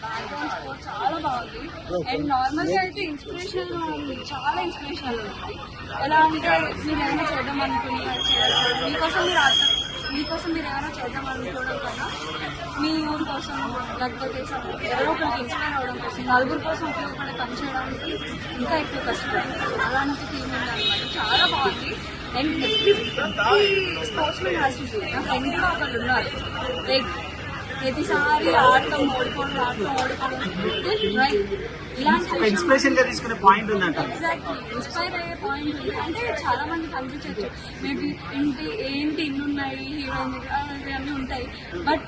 Background score చాలా బాగుంది. And normal గా అయితే ఇన్స్పిరేషనల్ గా ఉంది, చాలా ఇన్స్పిరేషనల్ ఉంది. ఎలా అంటే మీరు ఏమైనా చేద్దాం మీకోసం మీరు ఏమైనా చేద్దాం అనుకోవడం కన్నా మీ ఊరి కోసం లేకపోతే ఎవరో ఒకరికి ఇన్స్పైర్ అవ్వడం కోసం, నలుగురు కోసం ఉపయోగపడే పని చేయడానికి ఇంకా ఎక్కువ కష్టపడింది. అలాంటి థీమ్ ఉందన్నమాట. చాలా బాగుంది. And sports men has to do. నా ఫ్రెండ్ కూడా ఒకళ్ళు ఉన్నారు, లైక్ ప్రతిసారి ఆడటం ఓడిపోవడం ఇలాంటి ఇన్స్పిరేషన్ గా తీసుకునే పాయింట్ ఉందంట. ఎగ్జాక్ట్లీ ఇన్స్పైర్ అయ్యే పాయింట్ ఉంది. అంటే చాలా మంది కనిపించవచ్చు మేబీ ఏంటి ఇన్ని ఉన్నాయి హీరోయిన్ అన్నీ ఉంటాయి, బట్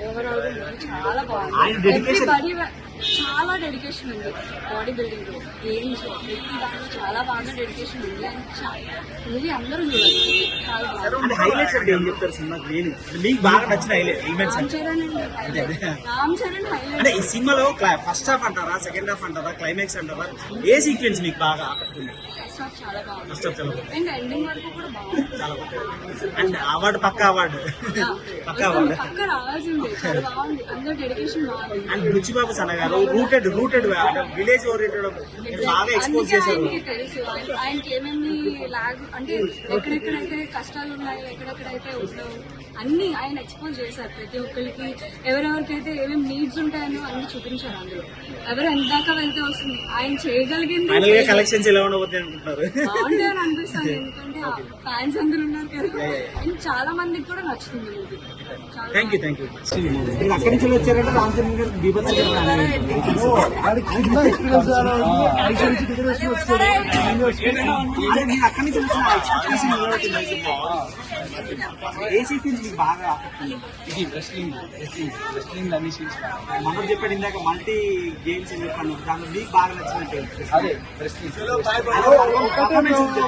ఓవరాల్ చాలా బాగుంది. ఎవ్రీబడి చాలా డెడికేషన్ ఉంది. బాడీ బిల్డింగ్ లో గేమ్స్ ప్రతి దాంట్లో చాలా బాగా డెడికేషన్ ఉంది. అండ్ మూవీ అందరూ చూడాలి. చాలా బాగుంది. హైలైట్స్ అంటే ఏం చెప్తారు సినిమాకి? మీకు బాగా నచ్చిన రామ్ చరణ్ హైలైట్. అంటే ఈ సినిమాలో ఫస్ట్ హాఫ్ అంటారా, సెకండ్ హాఫ్ అంటారా, క్లైమాక్స్ అంటారా, ఏ సీక్వెన్స్ మీకు బాగా ఆకట్టుకుంది? చాలా బాగుంది. ఫస్ట్ హాఫ్ చాలా బాగుంది. అండ్ ఎండింగ్ వరకు కూడా బాగుంది. చాలా బాగుంది. అండ్ అవార్డు పక్క అవార్డు పక్క రావాల్సిందే. చాలా బాగుంది. అందరూ డెడికేషన్ బాగుంది. అండ్ రుచిబాబు సన్న గారు రూటెడ్ విలేజ్ ఓరియంటెడ్ బాగా ఎక్స్పోజ్ చేశారు. తెలుసు ఆయనకి ఏమేమి అంటే ఎక్కడెక్కడైతే కష్టాలు ఉన్నాయి, ఎక్కడెక్కడైతే ఉండవు అన్ని ఆయన ఎక్స్పోజ్ చేశారు. ప్రతి ఒక్కరికి ఎవరెవరికైతే ఏమేమి నీడ్స్ ఉంటాయని అన్ని చూపించారు. అందులో ఎవరు ఎంత దాకా వెళ్తే వస్తుంది. ఆయన చేయగలిగింది కలెక్షన్స్ ఎలా ఉండబోతాయి అనుకుంటారు? బాగుంటాయి అని అనిపిస్తుంది. ఎందుకంటే ఫ్యాన్స్ అందరూ ఉన్నారు కదా. అండ్ చాలా మందికి కూడా నచ్చుతుంది మూవీ. Thank you. మీరు అక్కడి నుంచి వచ్చారంటే రామ్ చరణ్ గారు బీభత్స అక్కడి నుంచి వచ్చిన ఎక్స్పెక్టేషన్ ఏ సీక్వెన్స్ మీకు బాగా ఇది రెస్లింగ్ అన్ని సీన్స్ మనం చెప్పాడు ఇందాక మల్టీ గేమ్స్ అని చెప్పాను, దాంట్లో మీకు బాగా నచ్చినట్టు అదే రెస్లింగ్.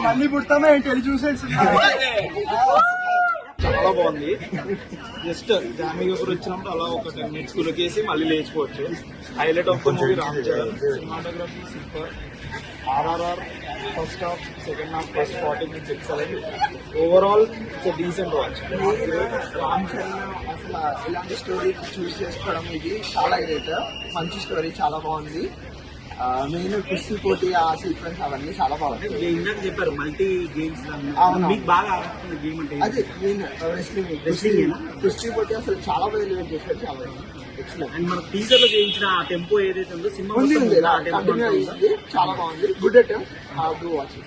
మళ్ళీ పుడతామా ఏంటి చూసేసి చాలా బాగుంది. జస్ట్ ఫ్యామిలీ ఒకరు వచ్చినప్పుడు అలా ఒక 10 minutes కులకేసి మళ్ళీ లేచిపోవచ్చు. Highlight of the movie Ram Charan. Cinematography super. RRR first half, second half, first 40 minutes excellent. Overall it's decent watch. Ram Charan అసలు ఇలాంటి స్టోరీ చూస్ చేసుకోవడం ఇది చాలా గ్రేట్. మంచి స్టోరీ, చాలా బాగుంది. మెయిన్ కుస్తీ పోటీ ఆ సీక్వెన్స్ అవన్నీ చాలా బాగుంది. ఇందాక చెప్పారు మల్టీ గేమ్స్, మీకు బాగా ఆడుతున్న గేమ్ అంటే అదే మెయిన్ రెస్లింగ్. కుస్తీ పోటీ అసలు చాలా బాగా ఎలివేట్ చేశారు. చాలా ఎక్సలెంట్. అండ్ మన టీజర్ లో చేయించిన ఆ టెంపో ఏదైతే ఉందో సినిమా చాలా బాగుంది. Good attempt. Do watch.